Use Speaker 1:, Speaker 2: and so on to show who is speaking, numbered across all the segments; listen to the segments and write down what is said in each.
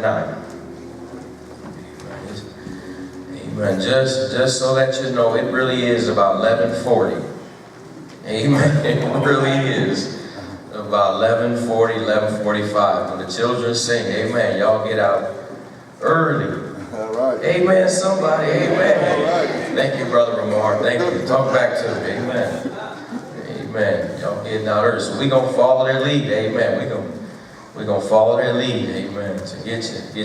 Speaker 1: tonight. Amen. Just so that you know, it really is about 11:40. Amen. It really is about 11:40, 11:45. When the children sing, amen, y'all get out early.
Speaker 2: All right.
Speaker 1: Amen, somebody. Amen.
Speaker 2: All right.
Speaker 1: Thank you, Brother Ramar. Thank you. Talk back to me. Amen. Amen. Y'all getting out early. So we're going to follow their lead. Amen. We're going to follow their lead. Amen. To get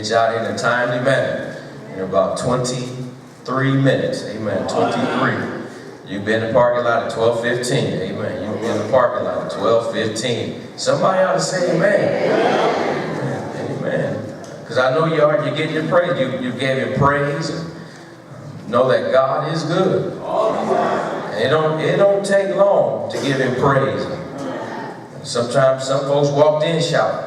Speaker 1: you out in a timely manner in about 23 minutes. Amen. 23. You've been in the parking lot at 12:15. Amen. You've been in the parking lot at 12:15. Somebody ought to say amen. Amen. Amen. Because I know you are. You're getting your praise. You gave him praise. Know that God is good. And it don't take long to give him praise. Sometimes some folks walked in shouting.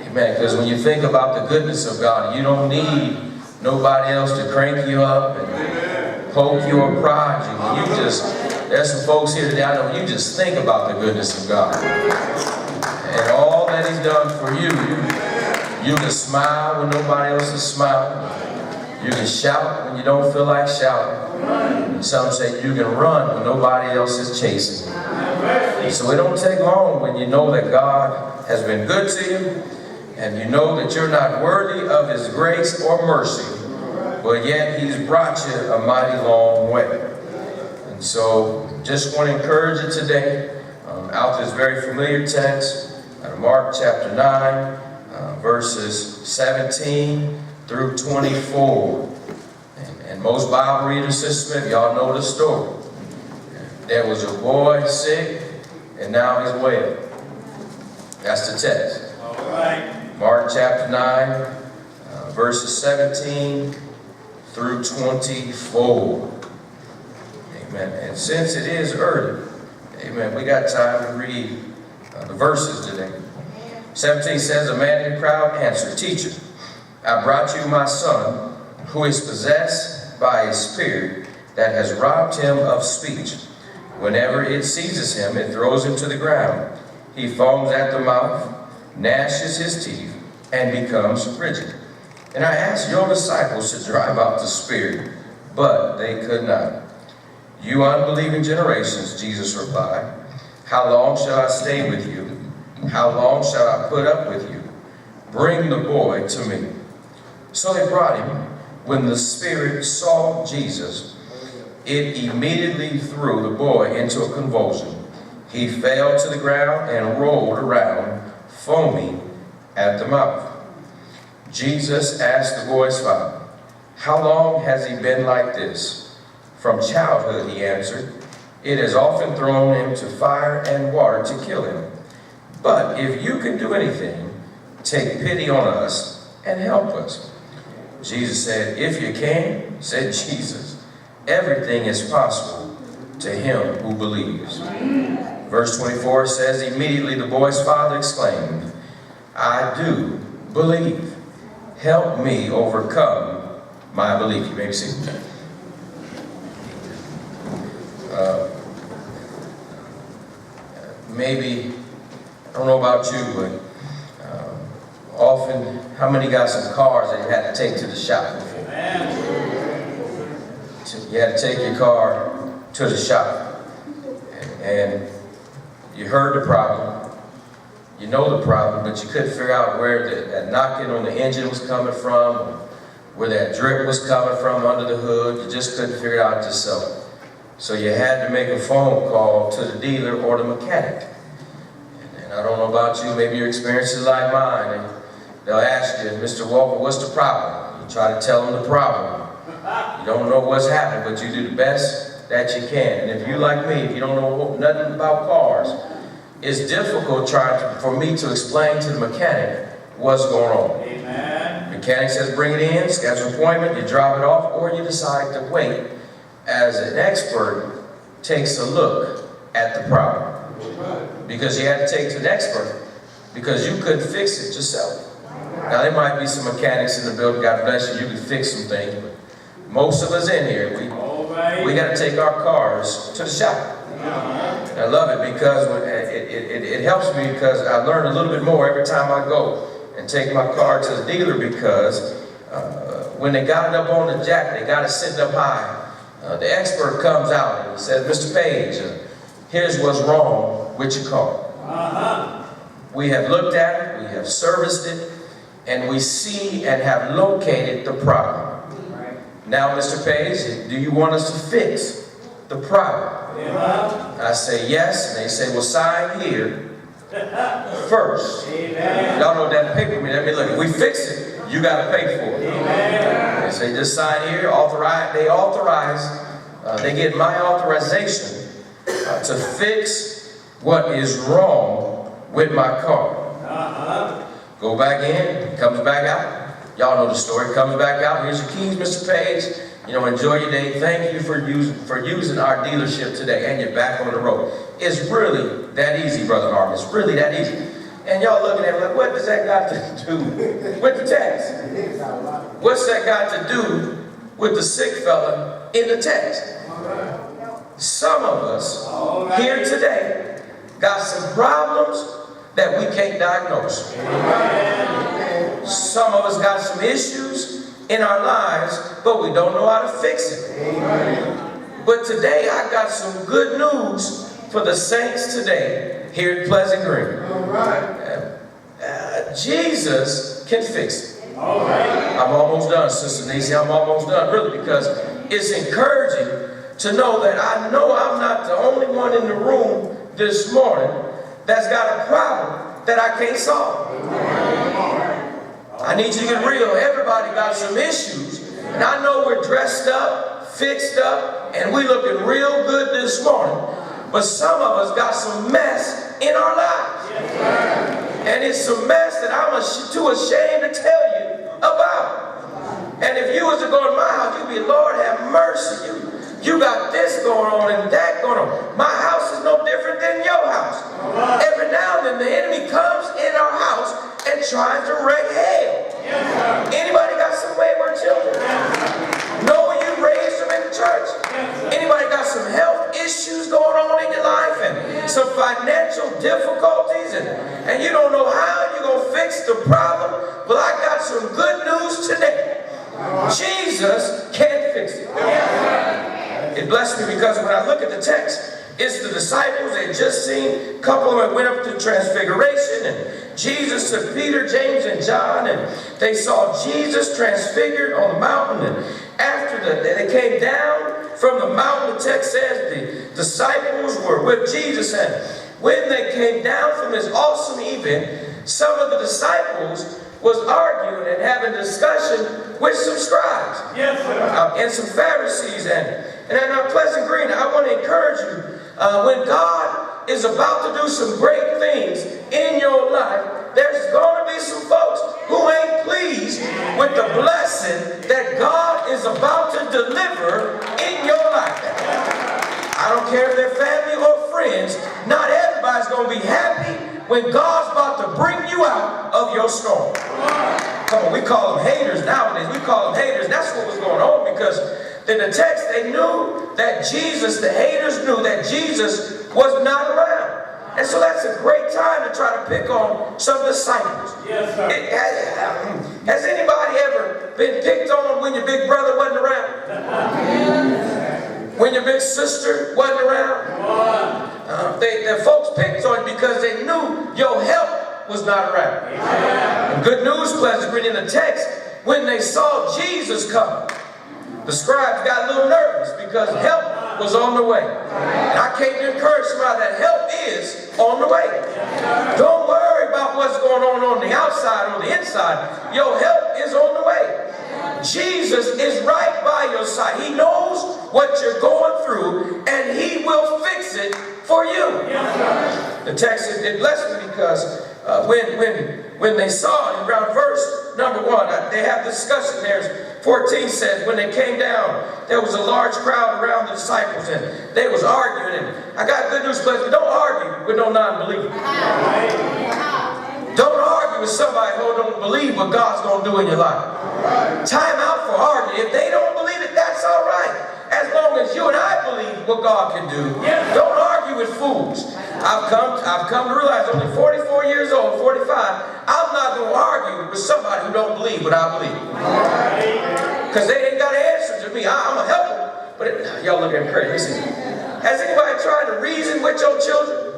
Speaker 1: Amen. Because when you think about the goodness of God, you don't need nobody else to crank you up and poke you or prod you. There's some folks here today, I know you just think about the goodness of God. And all that he's done for you. You can smile when nobody else is smiling. You can shout when you don't feel like shouting. Some say you can run when nobody else is chasing you. So it don't take long when you know that God has been good to you, and you know that you're not worthy of his grace or mercy, but yet he's brought you a mighty long way. And so just want to encourage you today, out this very familiar text, Mark chapter 9, verses 17 through 24. And most Bible readers, Sister Smith, y'all know the story. There was a boy sick, and now he's well. That's the text.
Speaker 3: All right.
Speaker 1: Mark chapter 9, verses 17 through 24. Amen. And since it is early, amen, we got time to read the verses today. 17 says, a man in the crowd answered, Teacher, I brought you my son, who is possessed by a spirit that has robbed him of speech. Whenever it seizes him, it throws him to the ground. He foams at the mouth, gnashes his teeth, and becomes rigid. And I asked your disciples to drive out the spirit, but they could not. You unbelieving generations, Jesus replied, how long shall I stay with you? How long shall I put up with you? Bring the boy to me. So they brought him. When the spirit saw Jesus, it immediately threw the boy into a convulsion. He fell to the ground and rolled around, foaming at the mouth. Jesus asked the boy's father, how long has he been like this? From childhood, he answered. It has often thrown him to fire and water to kill him. But if you can do anything, take pity on us and help us. Jesus said, if you can, said Jesus, everything is possible to him who believes. Verse 24 says, immediately the boy's father exclaimed, I do believe. Help me overcome my belief. You may be seated. Maybe, I don't know about you, but often, how many got some cars that you had to take to the shop before? You had to take your car to the shop, and you heard the problem, you know the problem, but you couldn't figure out where that knocking on the engine was coming from, where that drip was coming from under the hood. You just couldn't figure it out yourself. So you had to make a phone call to the dealer or the mechanic. And I don't know about you, maybe your experience is like mine. And they'll ask you, Mr. Walker, what's the problem? You try to tell them the problem. You don't know what's happening, but you do the best that you can. And if you like me, if you don't know nothing about cars, it's difficult for me to explain to the mechanic what's going on.
Speaker 3: Amen.
Speaker 1: Mechanic says bring it in, schedule an appointment, you drop it off, or you decide to wait as an expert takes a look at the problem. Because you had to take it to an expert because you couldn't fix it yourself. Now there might be some mechanics in the building, God bless you, you can fix some things, but most of us in here, we got to take our cars to the shop. I love it because it helps me because I learn a little bit more every time I go and take my car to the dealer because when they got it up on the jack, they got it sitting up high. The expert comes out and he says, Mr. Page, here's what's wrong with your car. We have looked at it, we have serviced it, and we see and have located the problem. Now, Mr. Page, do you want us to fix the problem? I say yes, and they say, well, sign here first. Y'all know that paper means. I mean, look, if we fix it, you got to pay for it. They say, just sign here, authorize. They authorize, they get my authorization to fix what is wrong with my car. Go back in, comes back out. Y'all know the story. Comes back out. Here's your keys, Mr. Page. You know, enjoy your day. Thank you for using our dealership today, and you're back on the road. It's really that easy, Brother Harvey. It's really that easy. And y'all looking at me like, what does that got to do with the text? What's that got to do with the sick fella in the text? Some of us here today got some problems that we can't diagnose. Some of us got some issues in our lives, but we don't know how to fix it. But today I got some good news for the saints today here at Pleasant Green. Jesus can fix it. I'm almost done, Sister Nisi. I'm almost done, really, because it's encouraging to know that I know I'm not the only one in the room this morning that's got a problem that I can't solve. I need you to get real. Everybody got some issues. And I know we're dressed up, fixed up, and we looking real good this morning. But some of us got some mess in our lives. And it's some mess that I'm too ashamed to tell you about. And if you was to go to my house, you'd be, Lord, have mercy. You got this going on and that going on. My house is no different than your house. Every now and then the enemy comes in our house and tries to wreak hell. Anybody got some wayward children? Know you raised them in the church? Anybody got some health issues going on in your life and some financial difficulties and you don't know how you're going to fix the problem? Well, I got some good news today. Jesus can fix it. It blessed me because when I look at the text, it's the disciples. They had just seen, a couple of them went up to Transfiguration, and Jesus took Peter, James, and John, and they saw Jesus transfigured on the mountain. And after they came down from the mountain, the text says the disciples were with Jesus, and when they came down from this awesome event, some of the disciples was arguing and having discussion with some scribes and some Pharisees. And at Pleasant Green, I want to encourage you, when God is about to do some great things in your life, there's going to be some folks who ain't pleased with the blessing that God is about to deliver in your life. I don't care if they're family or friends, not everybody's going to be happy when God's about to bring you out of your storm. Come on, we call them haters nowadays. We call them haters. That's what was going on, because in the text they knew that Jesus, the haters knew that Jesus was not around. And so that's a great time to try to pick on some disciples. Yes, sir. Has anybody ever been picked on when your big brother wasn't around? When your big sister wasn't around? The folks picked on you because they knew your help was not around. And good news, Pleasant Green, in the text, when they saw Jesus coming, the scribes got a little nervous because help was on the way. And I came to encourage somebody that help is on the way. Don't worry about what's going on the outside or the inside. Your help is on the way. Jesus is right by your side. He knows what you're going through, and He will fix it for you. The text, it blessed me because when they saw it, around verse number 1, they have discussion there. 14 says, when they came down, there was a large crowd around the disciples, and they was arguing. And I got good news, but don't argue with no non-believer. Don't argue with somebody who don't believe what God's going to do in your life. Time out for arguing. If they don't believe it, that's all right. As long as you and I believe what God can do. Don't argue with fools. I've come to realize, only 44 years old, 45, I'm I'm not going to argue with somebody who don't believe what I believe. Because they ain't got an answer to me. I'm going to help them. But y'all look at me crazy. Listen. Has anybody tried to reason with your children?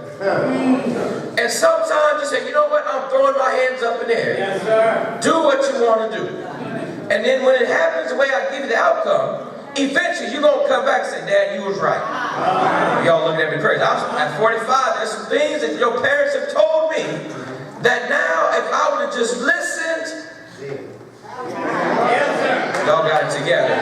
Speaker 1: And sometimes you say, you know what? I'm throwing my hands up in the air.
Speaker 2: Yes, sir.
Speaker 1: Do what you want to do. And then when it happens the way I give you the outcome, eventually you're going to come back and say, Dad, you was right. Y'all looking at me crazy. At 45, there's some things that your parents have told me that now, if I would have just listened, y'all got it together.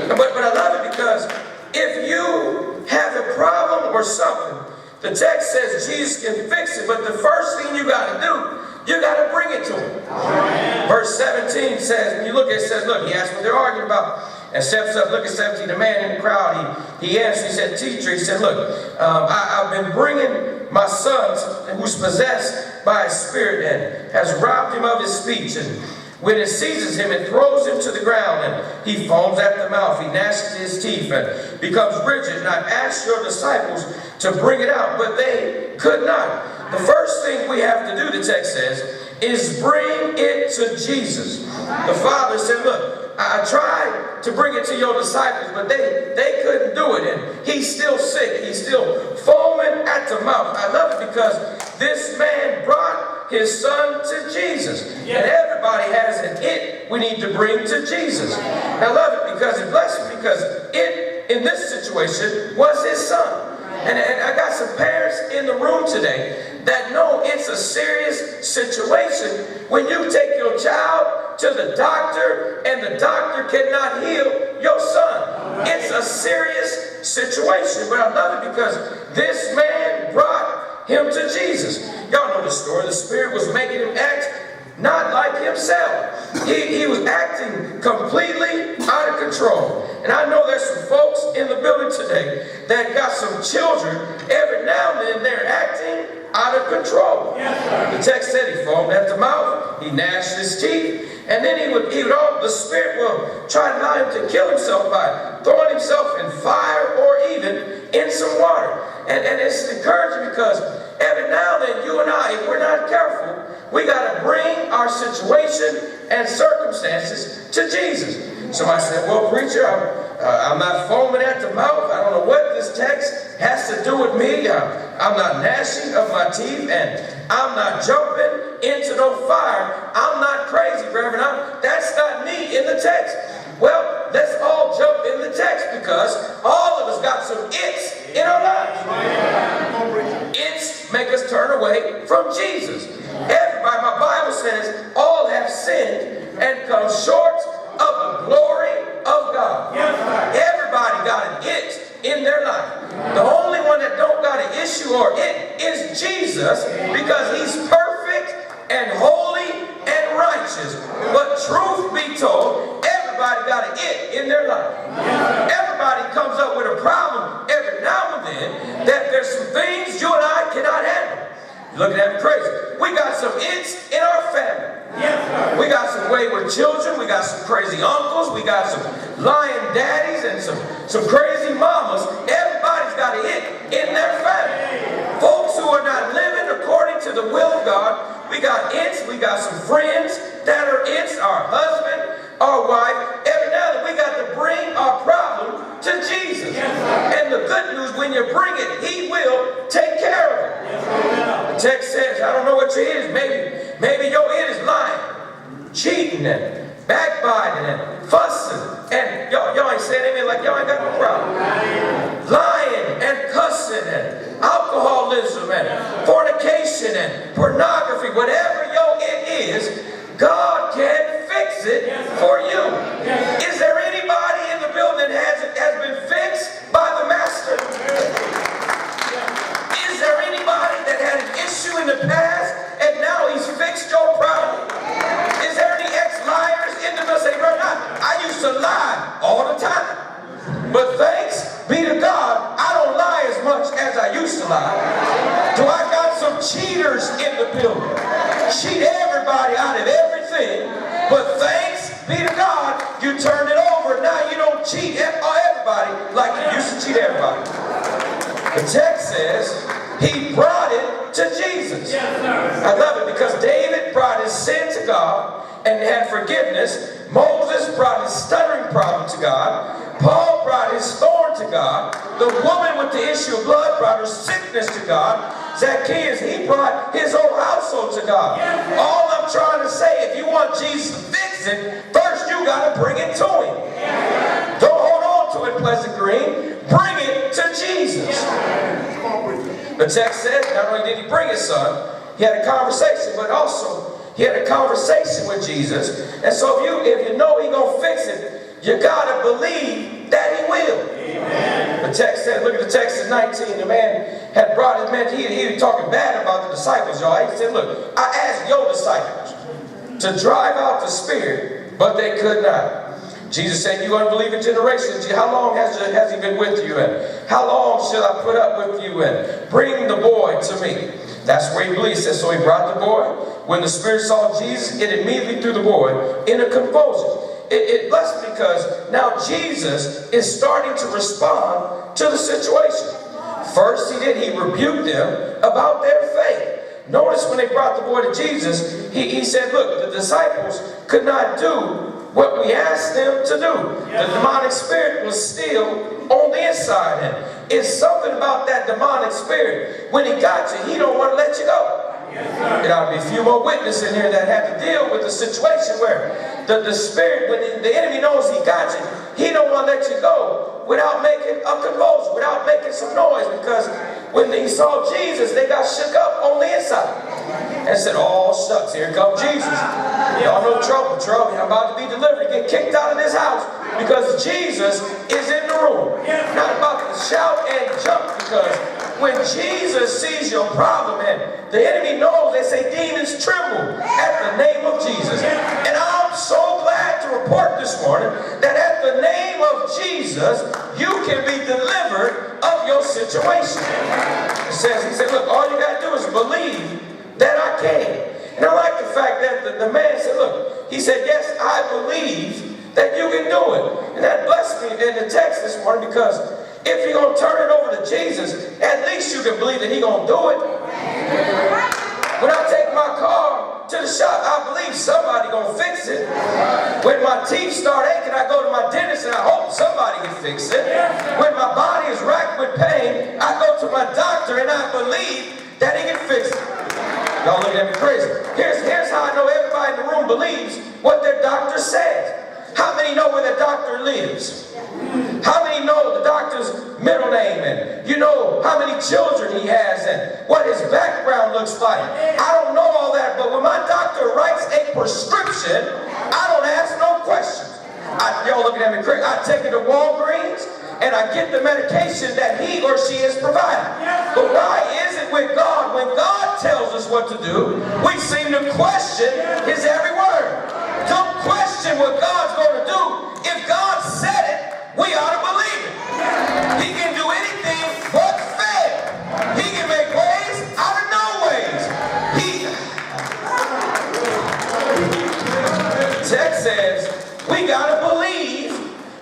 Speaker 1: But I love it because if you have a problem or something, the text says Jesus can fix it, but the first thing you got to do, you got to bring it to him. Verse 17 says, when you look at it, it says, look, he asked what they're arguing about, and steps up, look at 17, the man in the crowd, he answered, he said, teacher, he said, look, I've been bringing my son who's possessed by a spirit and has robbed him of his speech, and when it seizes him, it throws him to the ground, and he foams at the mouth. He gnashes his teeth and becomes rigid. And I've asked your disciples to bring it out, but they could not. The first thing we have to do, the text says, is bring it to Jesus. The Father said, look, I tried to bring it to your disciples, but they couldn't do it. And he's still sick. He's still foaming at the mouth. I love it because this man brought his son to Jesus. And everybody has an it we need to bring to Jesus. And I love it because it blesses me because it, in this situation, was his son. And I got some parents in the room today that know it's a serious situation when you take your child to the doctor and the doctor cannot heal your son. It's a serious situation. But I love it because this man brought him to Jesus. Y'all know the story. The Spirit was making him act not like himself. He was acting completely out of control. And I know there's some folks in the building today that got some children. Every now and then they're acting out of control. The text said he foamed at the mouth, he gnashed his teeth, and then the Spirit will try to allow him to kill himself by throwing himself in fire or even in some water. And it's encouraging because every now and then you and I, if we're not careful, we got to bring our situation and circumstances to Jesus. Somebody said, well, preacher, I'm not foaming at the mouth. I don't know what this text has to do with me. I'm not gnashing of my teeth, and I'm not jumping into no fire. I'm not crazy, Reverend. That's not me in the text. Well, let's all jump in the text because all of us got some its in our lives. Its make us turn away from Jesus. Everybody, my Bible says, all have sinned and come short of the glory of God. Everybody got an it in their life. The only one that don't got an issue or it is Jesus because he's perfect and holy and righteous. But truth be told, everybody got an it in their life. Everybody comes up with a problem every now and then that there's some things you and I cannot handle. You're looking at me crazy. We got some its in our family. We got some wayward children. We got some crazy uncles. We got some lying daddies and some crazy mamas. Everybody's got an it in their family. Folks who are not living according to the will of God. We got its. We got some friends that are its. Our husband, our wife. Every now and then we got to bring our problem to Jesus. And the good news, when you bring it, he will take care of it. The text says, I don't know what your it is. Maybe your it is lying, cheating, and backbiting, and fussing. And y'all ain't saying amen like y'all ain't got no problem. Lying and cussing and alcoholism and fornication and pornography. Whatever your it is, God can fix it for you. Is there anybody in the building that has been fixed by the Master? Is there anybody that had an issue in the past and now he's fixed your problem? Is there any ex-liars in the middle? Say, brother, I used to lie all the time. But thanks be to God, I don't lie as much as I used to lie. Do I got some cheaters in the building? Cheat everybody out of everything. But thanks be to God, you turned it over. Now you don't cheat everybody like you used to cheat everybody. The text says he brought it to Jesus. I love it because David brought and forgiveness. Moses brought his stuttering problem to God. Paul brought his thorn to God. The woman with the issue of blood brought her sickness to God. Zacchaeus, he brought his whole household to God. All I'm trying to say, if you want Jesus to fix it, first you got to bring it to him. Don't hold on to it, Pleasant Green. Bring it to Jesus. The text says, not only did he bring his son, he had a conversation, but also he had a conversation with Jesus. And so if you know he's going to fix it, you got to believe that he will. Amen. The text says, look at the text in 19. The man had brought his man, he was talking bad about the disciples, y'all. He said, look, I asked your disciples to drive out the spirit, but they could not. Jesus said, you unbelieving generation, how long has he been with you? And how long shall I put up with you? And bring the boy to me. That's where he believes. So he brought the boy. When the spirit saw Jesus, it immediately threw the boy in a convulsion. It blessed me because now Jesus is starting to respond to the situation. First he rebuked them about their faith. Notice when they brought the boy to Jesus, he said, look, the disciples could not do what we asked them to do. The demonic spirit was still on the inside. And it's something about that demonic spirit. When he got you, he don't want to let you go. There ought to be a few more witnesses in here that had to deal with the situation where the spirit, when the enemy knows he got you, he don't want to let you go without making a convulsion, without making some noise. Because when they saw Jesus, they got shook up on the inside and said, oh shucks, here comes Jesus. Y'all know trouble. I'm about to be delivered, get kicked out of this house because Jesus is in the room. Not about to shout and jump, because when Jesus sees your problem, and the enemy knows, they say demons tremble at the name of Jesus. And I'm so glad to report this morning that at the name of Jesus, you can be delivered of your situation. He said, look, all you got to do is believe that I can. And I like the fact that the man said, look, he said, yes, I believe that you can do it. And that blessed me in the text this morning, because if you're going to turn it over to Jesus, at least you can believe that he's going to do it. When I take my car to the shop, I believe somebody going to fix it. When my teeth start aching, I go to my dentist and I hope somebody can fix it. When my body is racked with pain, I go to my doctor and I believe that he can fix it. Y'all looking at me crazy. Here's how I know everybody in the room believes what their doctor says. How many know where the doctor lives? How many know the doctor's middle name, and you know how many children he has and what his background looks like? I don't know all that, but when my doctor writes a prescription, I don't ask no questions. Y'all looking at me crazy. I take it to Walgreens and I get the medication that he or she is providing. But why is it with God, when God tells us what to do, we seem to question his every word? Don't question what God's going to do. If God said it, we ought to believe it. He can do anything but fail. He can make ways out of no ways. The text says we got to believe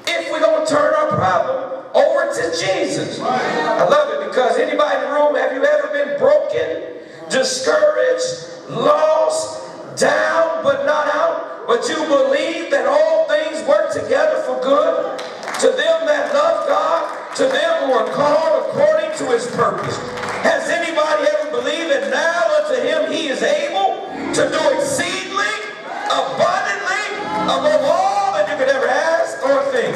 Speaker 1: if we're going to turn our problem over to Jesus. I love it, because anybody in the room, have you ever been broken, discouraged, lost, down but not out? But you believe that all things work together for good to them that love God, to them who are called according to his purpose. Has anybody ever believed that now unto him he is able to do exceedingly, abundantly, above all that you could ever ask or think?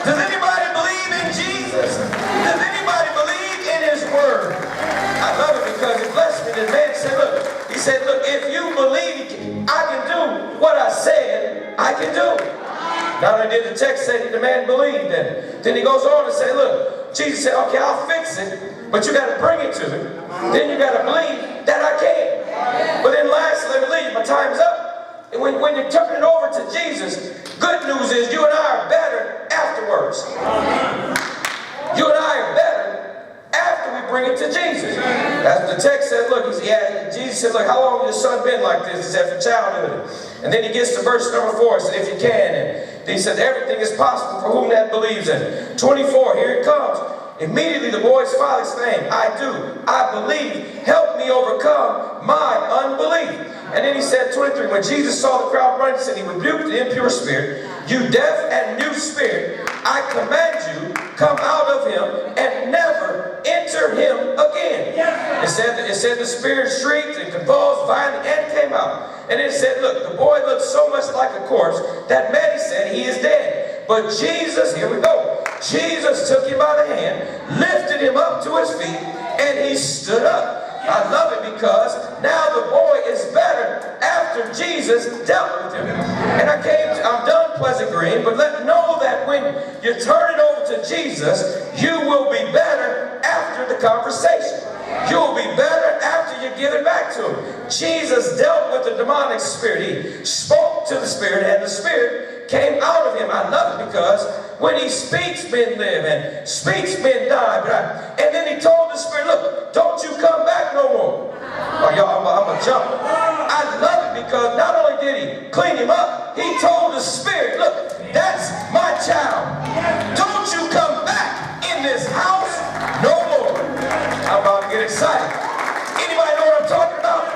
Speaker 1: Does anybody believe in Jesus? Does anybody believe in his word? I love it because it blessed me. The man said, look, he said, look, if you believe I can do what I said I can do. Not only did the text say that the man believed, and then he goes on to say, look, Jesus said, okay, I'll fix it, but you got to bring it to me. Then you got to believe that I can. But then lastly, let me leave, my time's up. And when you're turning it over to Jesus, good news is you and I are better afterwards. You and I are better after we bring it to Jesus. As the text said, look, Jesus said, look, how long has your son been like this? He said, from childhood. And then he gets to verse number 4, he said, if you can. And he said, everything is possible for whom that believes. And 24, here it comes. Immediately the boy's father exclaimed, I do. I believe. Help me overcome my unbelief. And then he said, 23, when Jesus saw the crowd running, he rebuked the impure spirit. You deaf and mute spirit, I command you, come out of him and never enter him again. It said the spirit shrieked and convulsed violently and came out. And it said, look, the boy looked so much like a corpse that many said he is dead. But Jesus, here we go, Jesus took him by the hand, lifted him up to his feet, and he stood up. I love it because now the boy is better after Jesus dealt with him. And I'm done Pleasant Green, but know that when you turn it over to Jesus, you will be better after the conversation. You will be better after you give it back to him. Jesus dealt with the demonic spirit. He spoke to the spirit, and the spirit came out of him. I love it because when he speaks, men live, and speaks, men die. And then he told the spirit, look, don't you come back no more. Oh, y'all, I'm a jump. I love it because not only did he clean him up, he told the spirit, look, that's my child. Don't you come back in this house no more. I'm about to get excited. Anybody know what I'm talking about?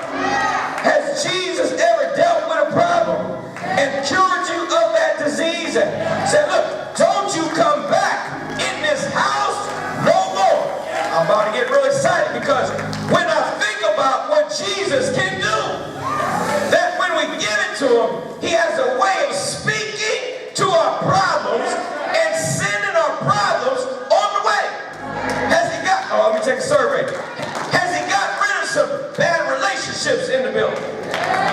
Speaker 1: Has Jesus ever dealt with a problem and cured you of that disease and said, look, don't you come back in this house no more? I'm about to get real excited because when I think about what Jesus can do, that when we give it to him, he has a way of speaking to our problems and sending our problems on the way. Has he got, let me take a survey. Has he got rid of some bad relationships in the building?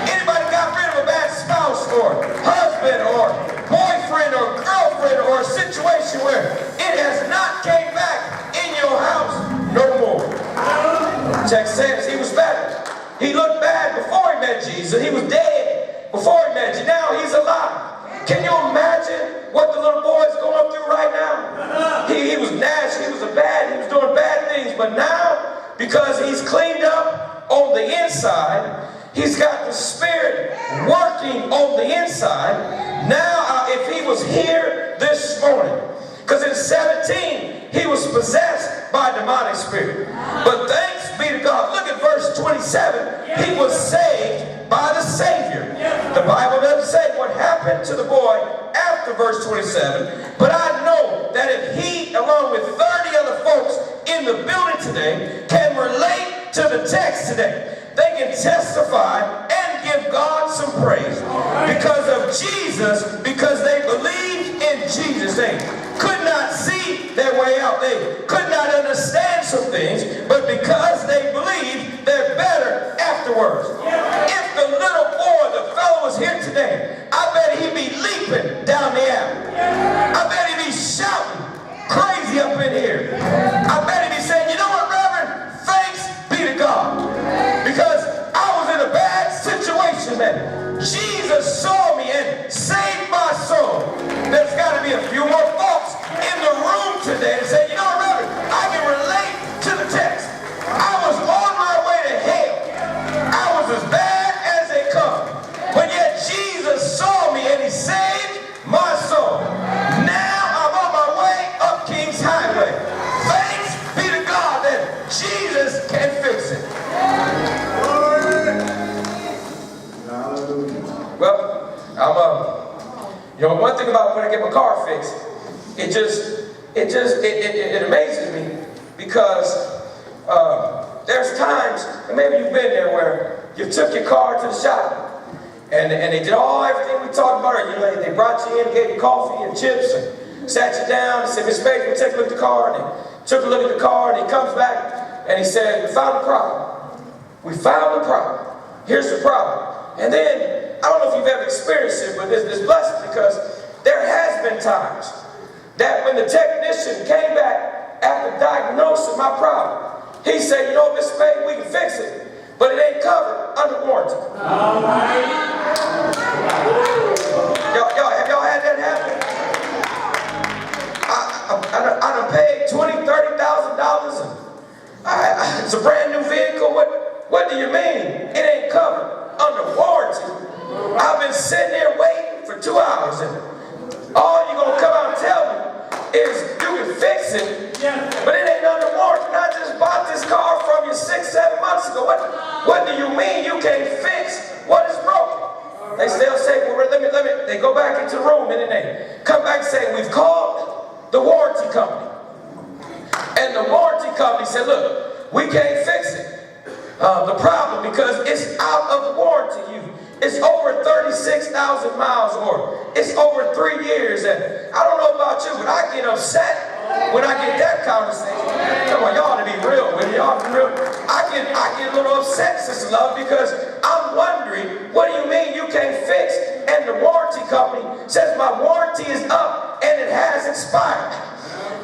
Speaker 1: Anybody got rid of a bad spouse or husband or boyfriend or girlfriend or a situation where it has not came back in your house no more? Text says he was better. He looked bad before he met Jesus. He was dead before he met you. Now he's alive. Can you imagine what the little boy is going through right now? He was nasty. He was doing bad things. But now, because he's cleaned up on the inside, he's got the Spirit working on the inside. Now, if he was here this morning, because in 17, he was possessed by a demonic spirit. But thanks be to God. Look at verse 27. He was saved by the Savior. The Bible doesn't say what happened to the boy after verse 27. But I know that if he, along with 30 other folks in the building today, can relate to the text today, they can testify and give God some praise because of Jesus, because they believed in Jesus. They could not see their way out. They could not understand some things, but because they believed, they're better afterwards. If the little boy, the fellow was here today, I bet he'd be leaping down the alley. I bet he'd be shouting crazy up in here. I bet he'd be saying, you know what, Reverend? Thanks be to God. Because I was in a bad situation, man. Jesus saw me and saved my soul. There's got to be a few more folks in the room today that say, you know, Reverend, I can relate to the text. I was on my way to hell. I was as bad as they come. But yet Jesus saw me and he saved my soul. Now I'm on my way up King's Highway. Thanks be to God that Jesus can fix it. Well, one thing about when I get my car fixed, it amazes me because there's times, and maybe you've been there, where you took your car to the shop and they did everything we talked about. You know, they brought you in, gave you coffee and chips, and sat you down and said, Miss Baker, we'll take a look at the car. And they took a look at the car, and he comes back and he said, we found the problem. We found the problem. Here's the problem. And then, I don't know if you've ever experienced it, but it's blessed because there has been times that when the technician came back after diagnosing my problem, he said, you know, Mr. Spade, we can fix it, but it ain't covered under warranty. All right. Have y'all had that happen? I done paid $20,000, $30,000 and it's a brand new vehicle. What do you mean? It ain't covered under warranty. I've been sitting there waiting for 2 hours, and all you're going to come out and tell me is you can fix it, but it ain't under warranty. I just bought this car from you 6-7 months ago. What do you mean you can't fix what is broken? They'll say, well, let me. They go back into the room and then they come back and say, we've called the warranty company. And the warranty company said, look, we can't fix it. The problem, because it's out of warranty. It's over 36,000 miles, or it's over 3 years. And I don't know about you, but I get upset when I get that conversation. Come on, y'all ought to be real with me. Y'all be real. I get a little upset, Sister Love, because I'm wondering, what do you mean you can't fix? And the warranty company says my warranty is up and it has expired.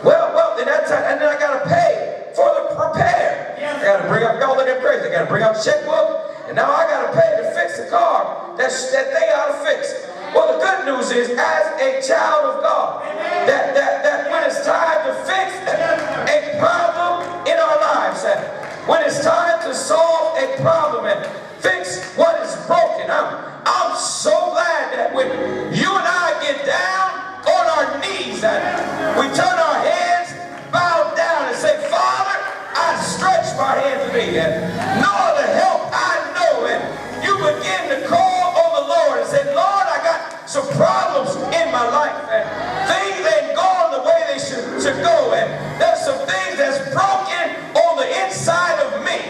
Speaker 1: Well, then that time, and then I gotta pay for the repair. I gotta bring up, y'all look at crazy. I gotta bring out a checkbook. And now I got to pay to fix the car that they ought to fix. Well, the good news is, as a child of God, that when it's time to fix a problem in our lives, and when it's time to solve a problem and fix what is broken, I'm so glad that when you and I get down on our knees and we turn our heads, bow down and say, Father, I stretch my hand to thee, and no other help I know, and you begin to call on the Lord and say, Lord, I got some problems in my life, and things ain't going the way they should go, and there's some things that's broken on the inside of me.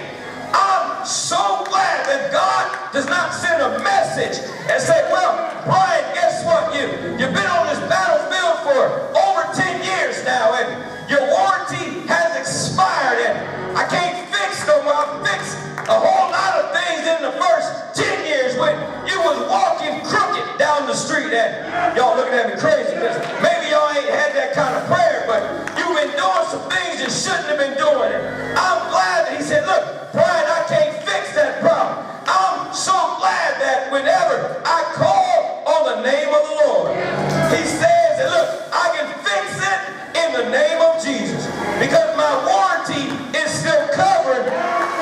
Speaker 1: I'm so glad that God does not send a message and say, well, Brian, guess what? You've been on this battlefield for over 10 years now, and your warranty has expired, and I can't fix no more. I fixed a whole lot of things in the first 10 years when you was walking crooked down the street, and y'all looking at me crazy because maybe y'all ain't had that kind of prayer, but you've been doing some things you shouldn't have been doing. And I'm glad that he said, look, Brian, I can't fix that problem. I'm so glad that whenever I call on the name of the Lord, he says that, look, I can fix it in the name of Jesus, because my warranty is still covering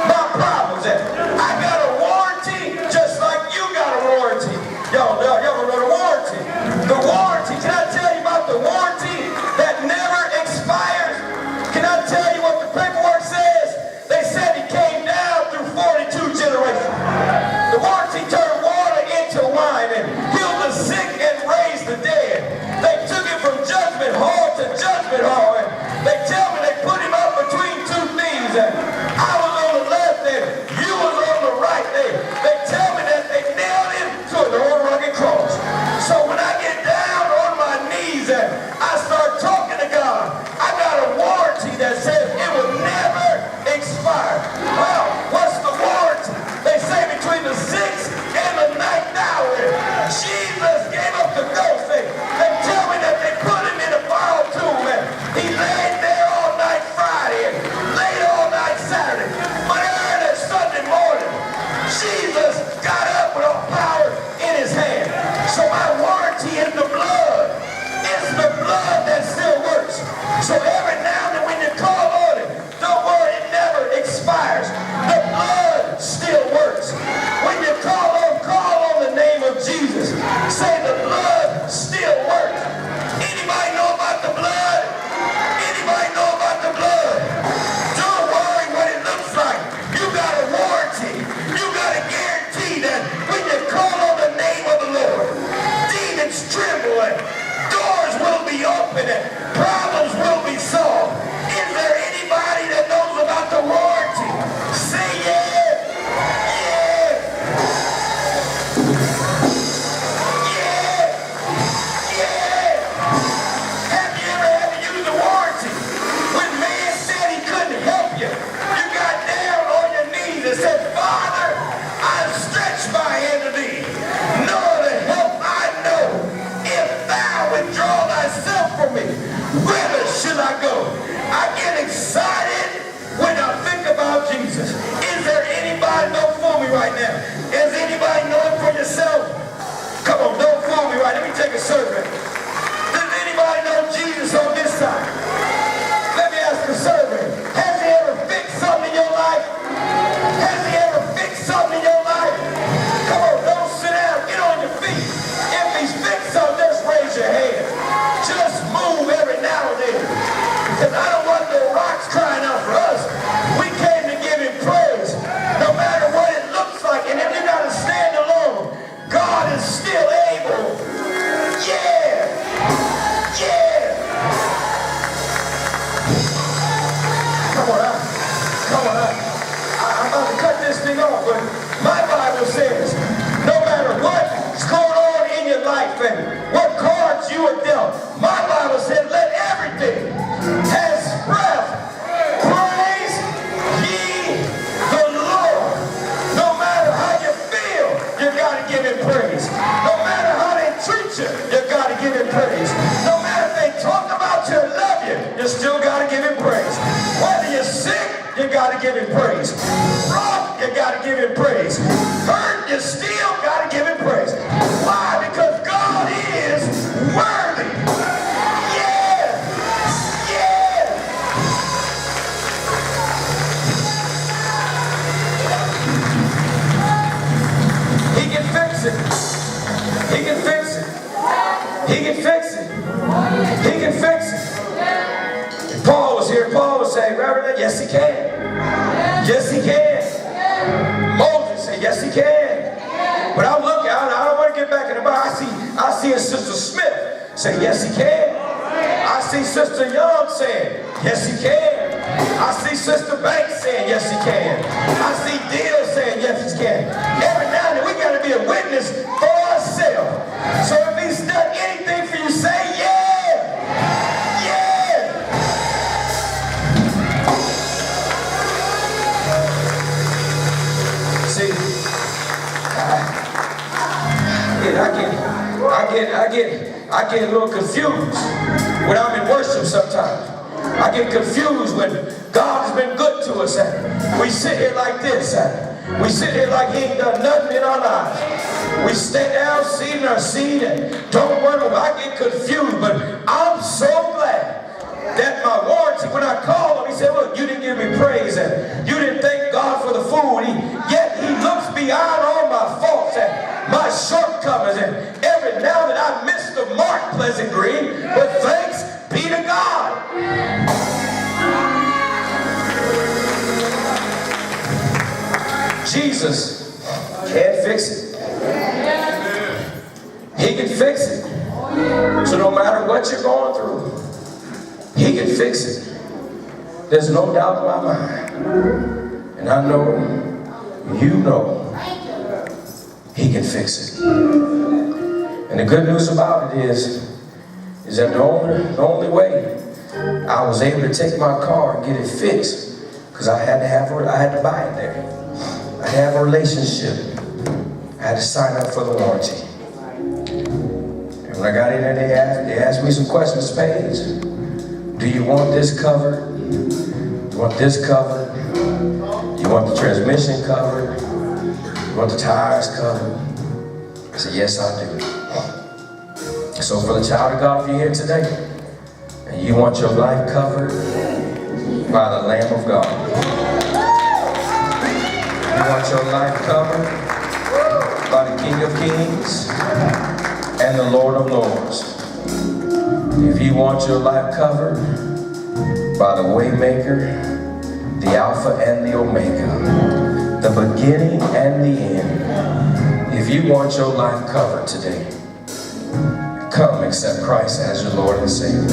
Speaker 1: my problems. And I got a warranty just like you got a warranty. Y'all know the warranty. The warranty, can I tell you about the warranty that never expires? Can I tell you what the you, you got to give him praise. No matter if they talk about you and love you, you still got to give him praise. Whether you're sick, you got to give him praise. Broke, you got to give him praise. Hurt, you still got to give him praise. Why? Because God is worthy. Yeah! Yeah! He can fix it. He can fix it. He can fix it. He can fix it. And Paul was here. Paul was saying, Reverend, yes he can. Yes he can. Moses said, yes he can. But I'm looking, I don't want to get back in the Bible. I see Sister Smith say, yes he can. I see Sister Young saying, yes he can. I see Sister Banks saying, yes he can. I see Deal saying, yes he can. Every now and then we got to be a witness for ourselves. So if he's done anything for you, say yeah. Yeah. See, I get a little confused when I'm in worship sometimes. I get confused when God has been good to us. We sit here like this. We sit here like he ain't done nothing in our lives. We stay down, seat in our seat, and don't worry. I get confused, but I'm so glad that my warranty, when I called him, he said, look, you didn't give me praise, and you didn't thank God for the food. Yet he looks beyond all my faults and my shortcomings, and every now and then I miss the mark, Pleasant Green, but thanks be to God. Jesus can fix it. He can fix it. So no matter what you're going through, he can fix it. There's no doubt in my mind. And I know, you know, he can fix it. And the good news about it is that the only way I was able to take my car and get it fixed, because I had to buy it there. I had to have a relationship. I had to sign up for the warranty. And when I got in there, they asked me some questions, Paige. Do you want this covered? You want this covered? You want the transmission covered? You want the tires covered? I said, yes, I do. So for the child of God, if you're here today, and you want your life covered by the Lamb of God, you want your life covered by the King of Kings and the Lord of Lords. If you want your life covered by the Waymaker, the Alpha and the Omega, the beginning and the end. If you want your life covered today, come accept Christ as your Lord and Savior.